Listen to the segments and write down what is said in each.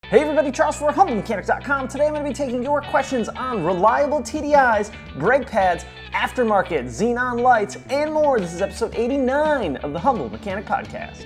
Hey everybody, Charles for HumbleMechanics.com. Today I'm going to be taking your questions on reliable TDIs, brake pads, aftermarket, xenon lights, and more. This is episode 89 of the Humble Mechanic Podcast.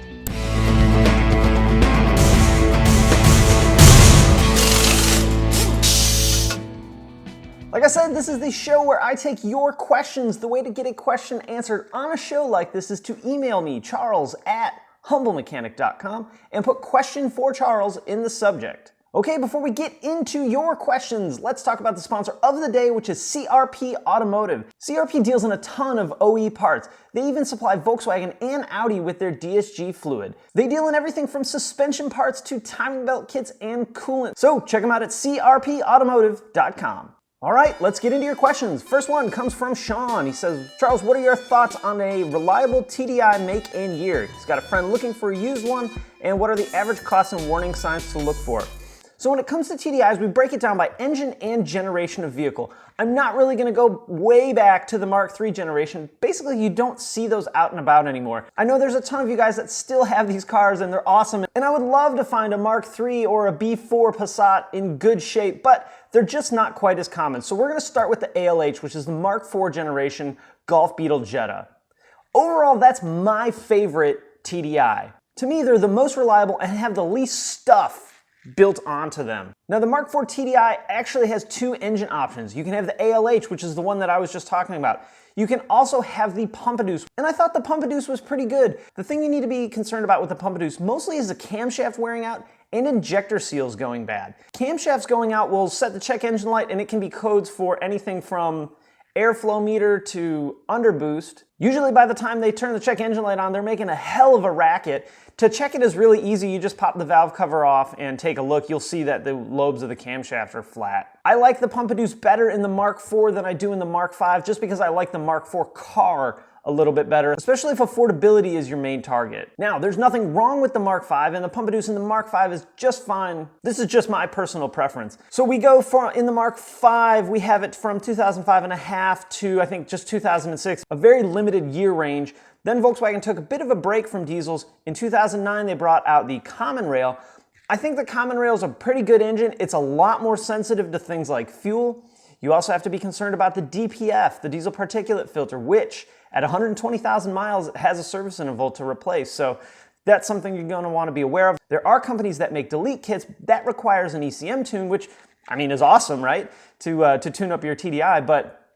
Like I said, this is the show where I take your questions. The way to get a question answered on a show like this is to email me, charles@humblemechanic.com, and put question for Charles in the subject. Okay, before we get into your questions, let's talk about the sponsor of the day, which is CRP Automotive. CRP deals in a ton of OE parts. They even supply Volkswagen and Audi with their DSG fluid. They deal in everything from suspension parts to timing belt kits and coolant. So check them out at crpautomotive.com. All right, let's get into your questions. First one comes from Sean. He says, Charles, what are your thoughts on a reliable TDI make and year? He's got a friend looking for a used one, and what are the average costs and warning signs to look for? So when it comes to TDIs, we break it down by engine and generation of vehicle. I'm not really gonna go way back to the Mark III generation. Basically, you don't see those out and about anymore. I know there's a ton of you guys that still have these cars and they're awesome, and I would love to find a Mark III or a B4 Passat in good shape, but they're just not quite as common. So we're gonna start with the ALH, which is the Mark IV generation Golf Beetle Jetta. Overall, that's my favorite TDI. To me, they're the most reliable and have the least stuff built onto them. Now the Mark IV TDI actually has two engine options. You can have the ALH, which is the one that I was just talking about. You can also have the Pompadour, and I thought the Pompadour was pretty good. The thing you need to be concerned about with the Pompadour mostly is the camshaft wearing out and injector seals going bad. Camshafts going out will set the check engine light, and it can be codes for anything from airflow meter to underboost. Usually by the time they turn the check engine light on, they're making a hell of a racket. To check it is really easy. You just pop the valve cover off and take a look. You'll see that the lobes of the camshaft are flat. I like the Pompadours better in the Mark IV than I do in the Mark V, just because I like the Mark IV car a little bit better, especially if affordability is your main target. Now, there's nothing wrong with the Mark V, and the Pompadour in the Mark V is just fine. This is just my personal preference. So we go for, in the Mark V, we have it from 2005 and a half to, I think, just 2006, a very limited year range. Then Volkswagen took a bit of a break from diesels. In 2009, they brought out the Common Rail. I think the Common Rail is a pretty good engine. It's a lot more sensitive to things like fuel. You also have to be concerned about the DPF, the diesel particulate filter, which at 120,000 miles has a service interval to replace. So that's something you're going to want to be aware of. There are companies that make delete kits that requires an ECM tune, which I mean is awesome, right? To tune up your TDI, but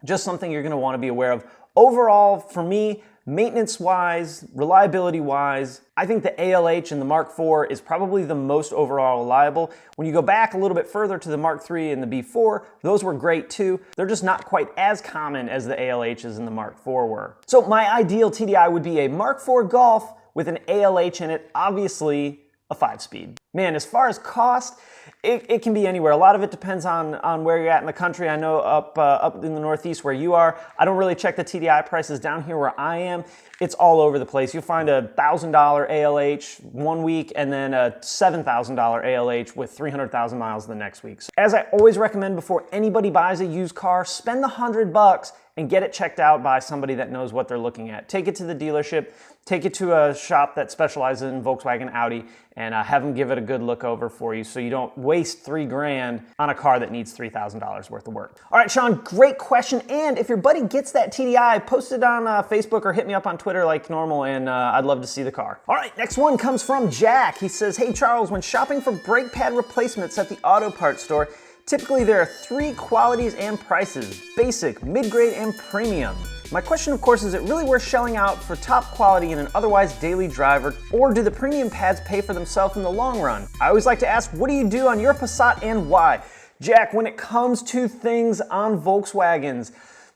just something you're going to want to be aware of. Overall, for me, maintenance-wise, reliability-wise, I think the ALH and the Mark IV is probably the most overall reliable. When you go back a little bit further to the Mark III and the B4, those were great too. They're just not quite as common as the ALHs and the Mark IV were. So my ideal TDI would be a Mark IV Golf with an ALH in it, obviously a 5-speed. Man, as far as cost, it can be anywhere. A lot of it depends on where you're at in the country. I know up in the Northeast where you are, I don't really check the TDI prices. Down here where I am, it's all over the place. You'll find a $1,000 ALH one week and then a $7,000 ALH with 300,000 miles the next week. So as I always recommend before anybody buys a used car, spend the $100 and get it checked out by somebody that knows what they're looking at. Take it to the dealership, take it to a shop that specializes in Volkswagen, Audi, and have them give it a good look over for you so you don't waste $3,000 on a car that needs $3,000 worth of work. All right, Sean, great question. And if your buddy gets that TDI, post it on Facebook or hit me up on Twitter like normal, and I'd love to see the car. All right, next one comes from Jack. He says, hey Charles, when shopping for brake pad replacements at the auto parts store, typically there are 3 qualities and prices: basic, mid-grade, and premium. My question, of course, is it really worth shelling out for top quality in an otherwise daily driver, or do the premium pads pay for themselves in the long run? I always like to ask, what do you do on your Passat and why? Jack, when it comes to things on Volkswagens,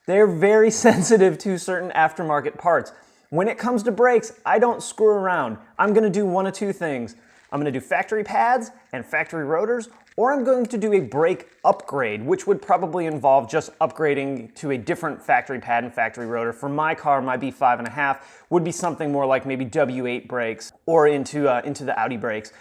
they're very sensitive to certain aftermarket parts. When it comes to brakes, I don't screw around. I'm gonna do one of two things. I'm gonna do factory pads and factory rotors, or I'm going to do a brake upgrade, which would probably involve just upgrading to a different factory pad and factory rotor. For my car, my B5.5 would be something more like maybe W8 brakes or into the Audi brakes.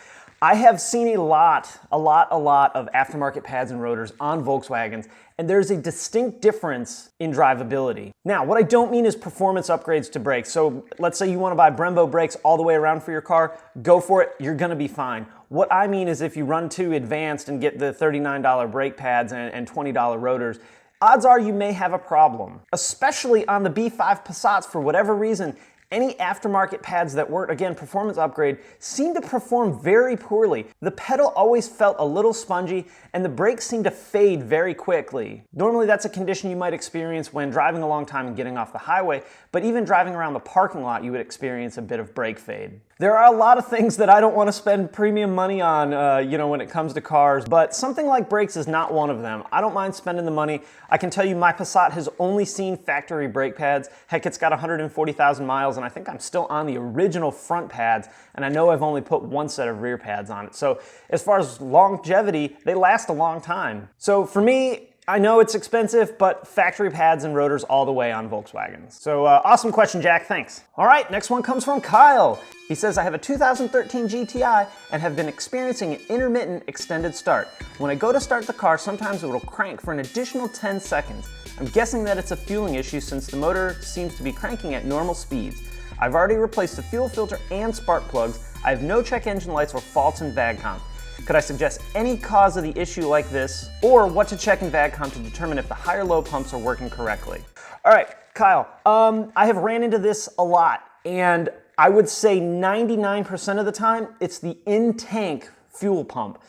I have seen a lot of aftermarket pads and rotors on Volkswagens, and there's a distinct difference in drivability. Now, what I don't mean is performance upgrades to brakes. So let's say you want to buy Brembo brakes all the way around for your car, go for it, you're gonna be fine. What I mean is if you run too advanced and get the $39 brake pads and $20 rotors, odds are you may have a problem. Especially on the B5 Passats, for whatever reason, any aftermarket pads that weren't, again, performance upgrade, seemed to perform very poorly. The pedal always felt a little spongy, and the brakes seemed to fade very quickly. Normally that's a condition you might experience when driving a long time and getting off the highway, but even driving around the parking lot you would experience a bit of brake fade. There are a lot of things that I don't want to spend premium money on, when it comes to cars, but something like brakes is not one of them. I don't mind spending the money. I can tell you my Passat has only seen factory brake pads. Heck, it's got 140,000 miles, and I think I'm still on the original front pads, and I know I've only put one set of rear pads on it. So as far as longevity, they last a long time. So for me, I know it's expensive, but factory pads and rotors all the way on Volkswagens. So awesome question, Jack, thanks. All right, next one comes from Kyle. He says, I have a 2013 GTI and have been experiencing an intermittent extended start. When I go to start the car, sometimes it will crank for an additional 10 seconds. I'm guessing that it's a fueling issue since the motor seems to be cranking at normal speeds. I've already replaced the fuel filter and spark plugs. I have no check engine lights or faults in VAGCOM. Could I suggest any cause of the issue like this, or what to check in VAGCOM to determine if the high or low pumps are working correctly? All right, Kyle, I have ran into this a lot, and I would say 99% of the time, it's the in-tank fuel pump.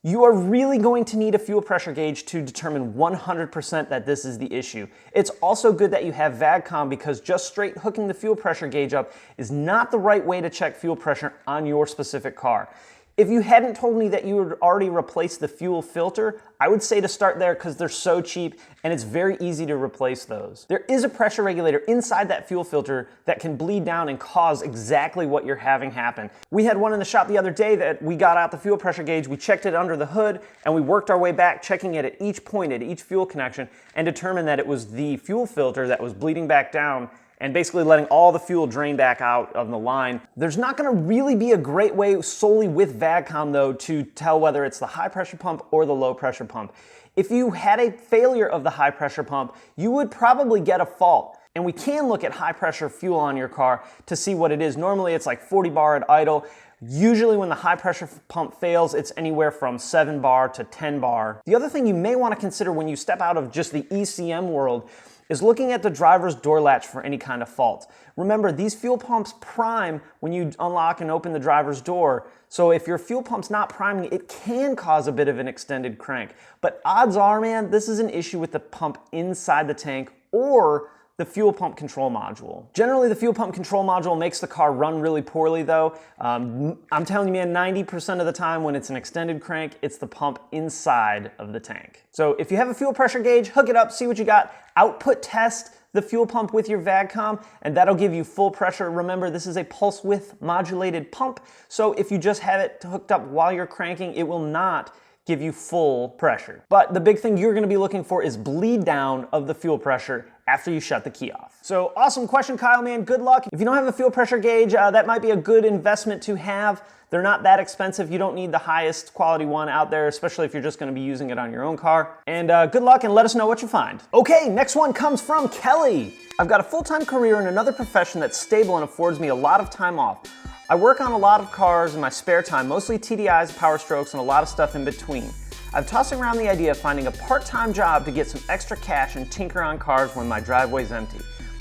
You are really going to need a fuel pressure gauge to determine 100% that this is the issue. It's also good that you have VAGCOM because just straight hooking the fuel pressure gauge up is not the right way to check fuel pressure on your specific car. If you hadn't told me that you had already replaced the fuel filter, I would say to start there because they're so cheap and it's very easy to replace those. There is a pressure regulator inside that fuel filter that can bleed down and cause exactly what you're having happen. We had one in the shop the other day that we got out the fuel pressure gauge, we checked it under the hood, and we worked our way back checking it at each point, at each fuel connection, and determined that it was the fuel filter that was bleeding back down and basically letting all the fuel drain back out of the line. There's not gonna really be a great way solely with VAGCOM though to tell whether it's the high pressure pump or the low pressure pump. If you had a failure of the high pressure pump, you would probably get a fault. And we can look at high pressure fuel on your car to see what it is. Normally it's like 40 bar at idle. Usually when the high pressure pump fails, it's anywhere from 7 bar to 10 bar. The other thing you may wanna consider when you step out of just the ECM world is looking at the driver's door latch for any kind of fault. Remember, these fuel pumps prime when you unlock and open the driver's door. So if your fuel pump's not priming, it can cause a bit of an extended crank. But odds are, man, this is an issue with the pump inside the tank or the fuel pump control module. Generally, the fuel pump control module makes the car run really poorly though. I'm telling you, man, 90% of the time when it's an extended crank, it's the pump inside of the tank. So if you have a fuel pressure gauge, hook it up, see what you got. Output test the fuel pump with your VAGCOM, and that'll give you full pressure. Remember, this is a pulse width modulated pump, so if you just have it hooked up while you're cranking, it will not give you full pressure. But the big thing you're gonna be looking for is bleed down of the fuel pressure after you shut the key off. So awesome question, Kyle, man, good luck. If you don't have a fuel pressure gauge, that might be a good investment to have. They're not that expensive. You don't need the highest quality one out there, especially if you're just gonna be using it on your own car. And good luck and let us know what you find. Okay, next one comes from Kelly. I've got a full-time career in another profession that's stable and affords me a lot of time off. I work on a lot of cars in my spare time, mostly TDIs, Power Strokes, and a lot of stuff in between. I'm tossing around the idea of finding a part-time job to get some extra cash and tinker on cars when my driveway's empty.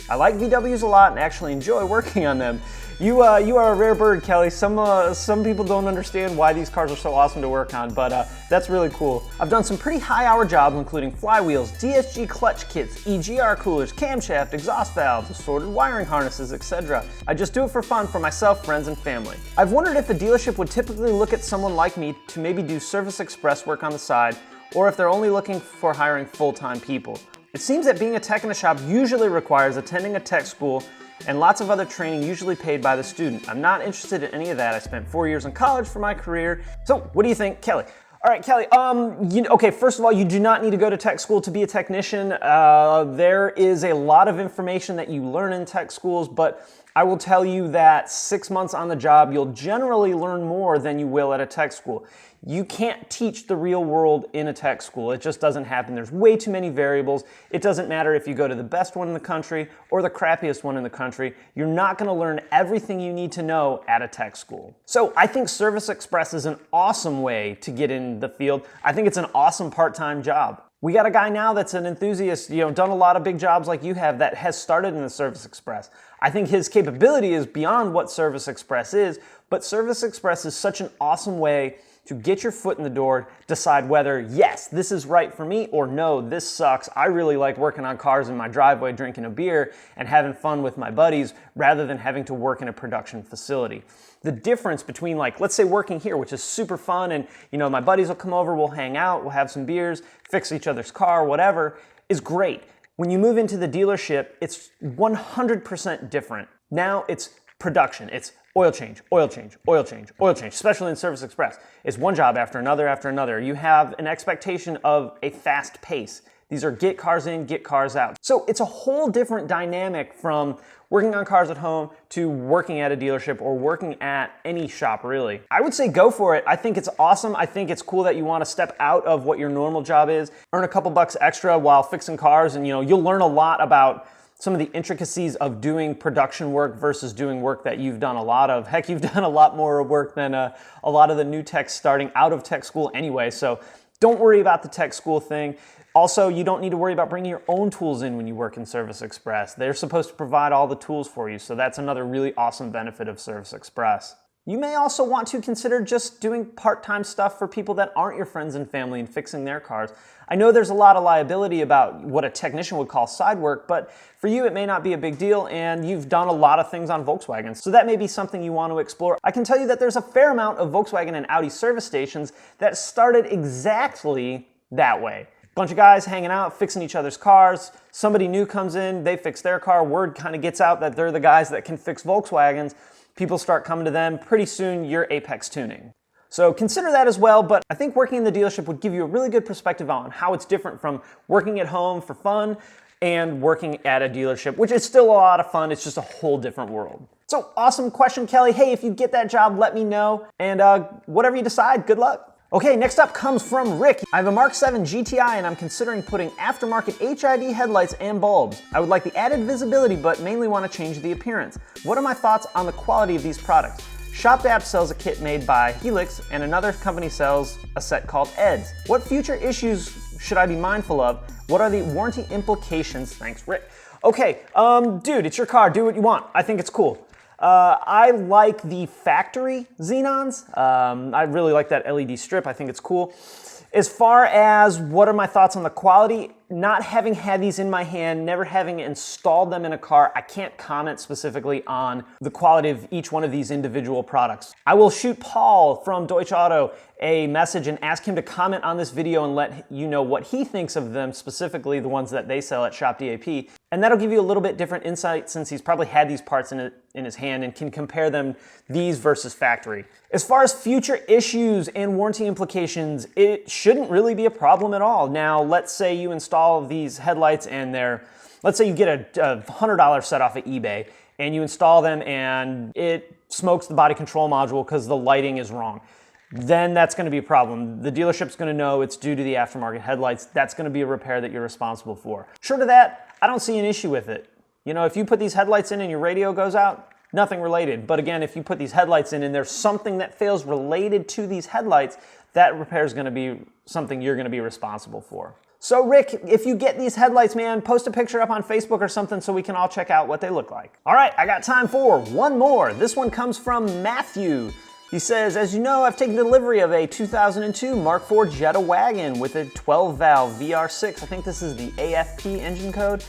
I like VWs a lot and actually enjoy working on them. You are a rare bird, Kelly. Some people don't understand why these cars are so awesome to work on, but that's really cool. I've done some pretty high-hour jobs, including flywheels, DSG clutch kits, EGR coolers, camshaft, exhaust valves, assorted wiring harnesses, etc. I just do it for fun for myself, friends, and family. I've wondered if a dealership would typically look at someone like me to maybe do service express work on the side, or if they're only looking for hiring full-time people. It seems that being a tech in a shop usually requires attending a tech school and lots of other training usually paid by the student. I'm not interested in any of that. I spent 4 years in college for my career. So what do you think, Kelly? All right, Kelly, okay, first of all, you do not need to go to tech school to be a technician. There is a lot of information that you learn in tech schools, but I will tell you that 6 months on the job, you'll generally learn more than you will at a tech school. You can't teach the real world in a tech school. It just doesn't happen. There's way too many variables. It doesn't matter if you go to the best one in the country or the crappiest one in the country. You're not going to learn everything you need to know at a tech school. So I think Service Express is an awesome way to get in the field. I think it's an awesome part-time job. We got a guy now that's an enthusiast, done a lot of big jobs like you have, that has started in the Service Express. I think his capability is beyond what Service Express is, but Service Express is such an awesome way to get your foot in the door, decide whether, yes, this is right for me, or no, this sucks. I really like working on cars in my driveway, drinking a beer, and having fun with my buddies, rather than having to work in a production facility. The difference between, like, let's say working here, which is super fun, and my buddies will come over, we'll hang out, we'll have some beers, fix each other's car, whatever, is great. When you move into the dealership, it's 100% different. Now it's production. It's oil change, oil change, oil change, oil change, especially in Service Express. It's one job after another after another. You have an expectation of a fast pace. These are get cars in, get cars out. So it's a whole different dynamic from working on cars at home to working at a dealership or working at any shop, really. I would say go for it. I think it's awesome. I think it's cool that you want to step out of what your normal job is, earn a couple bucks extra while fixing cars, and you'll learn a lot about some of the intricacies of doing production work versus doing work that you've done a lot of. Heck, you've done a lot more work than a lot of the new techs starting out of tech school anyway, so don't worry about the tech school thing. Also, you don't need to worry about bringing your own tools in when you work in Service Express. They're supposed to provide all the tools for you, so that's another really awesome benefit of Service Express. You may also want to consider just doing part-time stuff for people that aren't your friends and family and fixing their cars. I know there's a lot of liability about what a technician would call side work, but for you it may not be a big deal, and you've done a lot of things on Volkswagen, so that may be something you want to explore. I can tell you that there's a fair amount of Volkswagen and Audi service stations that started exactly that way. Bunch of guys hanging out, fixing each other's cars. Somebody new comes in, they fix their car. Word kind of gets out that they're the guys that can fix Volkswagens. People start coming to them. Pretty soon, you're Apex Tuning. So consider that as well, but I think working in the dealership would give you a really good perspective on how it's different from working at home for fun and working at a dealership, which is still a lot of fun. It's just a whole different world. So awesome question, Kelly. Hey, if you get that job, let me know. And whatever you decide, good luck. Okay, next up comes from Rick. I have a Mark 7 GTI and I'm considering putting Aftermarket HID headlights and bulbs. I would like the added visibility, but mainly want to change the appearance. What are my thoughts on the quality of these products? ShopDab sells a kit made by Helix and another company sells a set called EDS. What future issues should I be mindful of? What are the warranty implications? Thanks, Rick. Okay, dude, it's your car. Do what you want. I think it's cool. I like the factory xenons. I really like that LED strip. I think it's cool. As far as what are my thoughts on the quality, not having had these in my hand, never having installed them in a car, I can't comment specifically on the quality of each one of these individual products. I will shoot Paul from Deutsch Auto a message and ask him to comment on this video and let you know what he thinks of them, specifically the ones that they sell at Shop DAP. And that'll give you a little bit different insight since he's probably had these parts in his hand and can compare them, these versus factory. As far as future issues and warranty implications, it shouldn't really be a problem at all. Now, let's say you install these headlights and let's say you get a $100 set off of eBay and you install them and it smokes the body control module because the lighting is wrong. Then that's going to be a problem. The dealership's going to know it's due to the aftermarket headlights. That's going to be a repair that you're responsible for. Short of that, I don't see an issue with it. If you put these headlights in and your radio goes out, nothing related. But again, if you put these headlights in and there's something that fails related to these headlights, that repair is going to be something you're going to be responsible for. So Rick, if you get these headlights, man, post a picture up on Facebook or something so we can all check out what they look like. All right, I got time for one more. This one comes from Matthew. He says, as you know, I've taken delivery of a 2002 Mark IV Jetta wagon with a 12-valve VR6. I think this is the AFP engine code.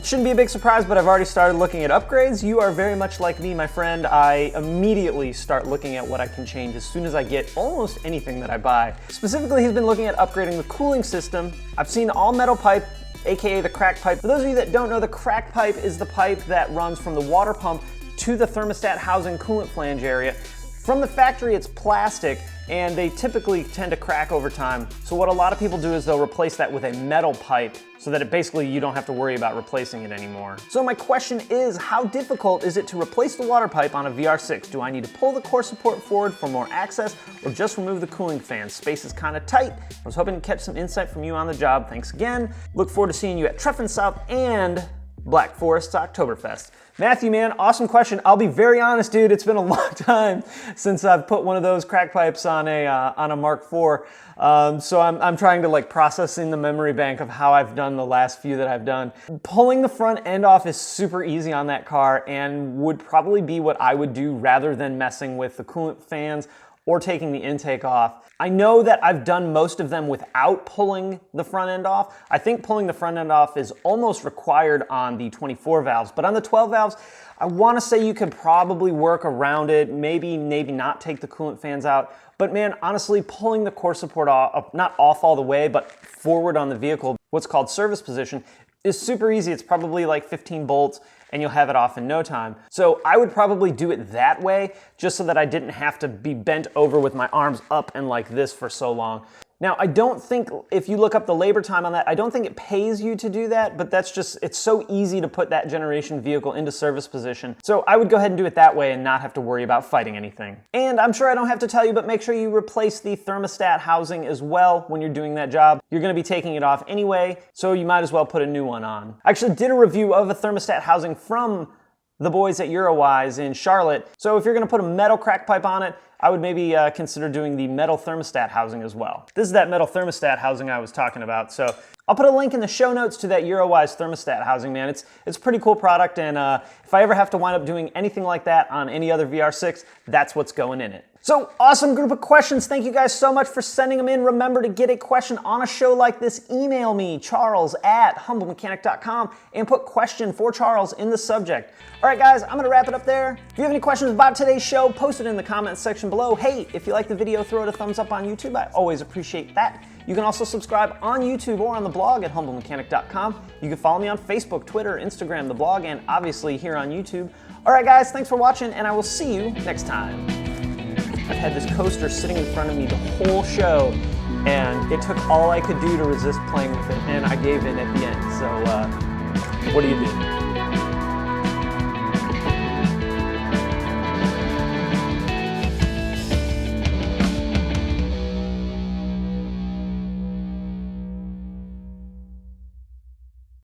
Shouldn't be a big surprise, but I've already started looking at upgrades. You are very much like me, my friend. I immediately start looking at what I can change as soon as I get almost anything that I buy. Specifically, he's been looking at upgrading the cooling system. I've seen all metal pipe, aka the crack pipe. For those of you that don't know, the crack pipe is the pipe that runs from the water pump to the thermostat housing coolant flange area. From the factory, it's plastic. and they typically tend to crack over time. So what a lot of people do is they'll replace that with a metal pipe so that basically you don't have to worry about replacing it anymore. So my question is, how difficult is it to replace the water pipe on a VR6? Do I need to pull the core support forward for more access or just remove the cooling fan? Space is kind of tight. I was hoping to catch some insight from you on the job. Thanks again. Look forward to seeing you at Treffen South and Black Forest Oktoberfest. Matthew, man, awesome question. I'll be very honest, dude. It's been a long time since I've put one of those crack pipes on a Mark IV. So I'm trying to process in the memory bank of how I've done the last few that I've done. Pulling the front end off is super easy on that car and would probably be what I would do rather than messing with the coolant fans or taking the intake off. I know that I've done most of them without pulling the front end off. I think pulling the front end off is almost required on the 24 valves, but on the 12 valves, I wanna say you could probably work around it, maybe not take the coolant fans out. But man, honestly, pulling the core support off, not off all the way, but forward on the vehicle, what's called service position, is super easy. It's probably like 15 bolts and you'll have it off in no time. So I would probably do it that way just so that I didn't have to be bent over with my arms up and like this for so long. Now, I don't think, if you look up the labor time on that, I don't think it pays you to do that, but that's just, it's so easy to put that generation vehicle into service position. So I would go ahead and do it that way and not have to worry about fighting anything. And I'm sure I don't have to tell you, but make sure you replace the thermostat housing as well when you're doing that job. You're gonna be taking it off anyway, so you might as well put a new one on. I actually did a review of a thermostat housing from the boys at Eurowise in Charlotte. So if you're gonna put a metal crack pipe on it, I would maybe consider doing the metal thermostat housing as well. This is that metal thermostat housing I was talking about. So I'll put a link in the show notes to that Eurowise thermostat housing, man. It's a pretty cool product, and if I ever have to wind up doing anything like that on any other VR6, that's what's going in it. So awesome group of questions. Thank you guys so much for sending them in. Remember, to get a question on a show like this, email me, charles@humblemechanic.com, and put question for Charles in the subject. All right, guys, I'm gonna wrap it up there. If you have any questions about today's show, post it in the comments section below. Hey, if you like the video, throw it a thumbs up on YouTube. I always appreciate that. You can also subscribe on YouTube or on the blog at humblemechanic.com. You can follow me on Facebook, Twitter, Instagram, the blog, and obviously here on YouTube. All right, guys, thanks for watching, and I will see you next time. I've had this coaster sitting in front of me the whole show, and it took all I could do to resist playing with it, and I gave in at the end. So what do you do?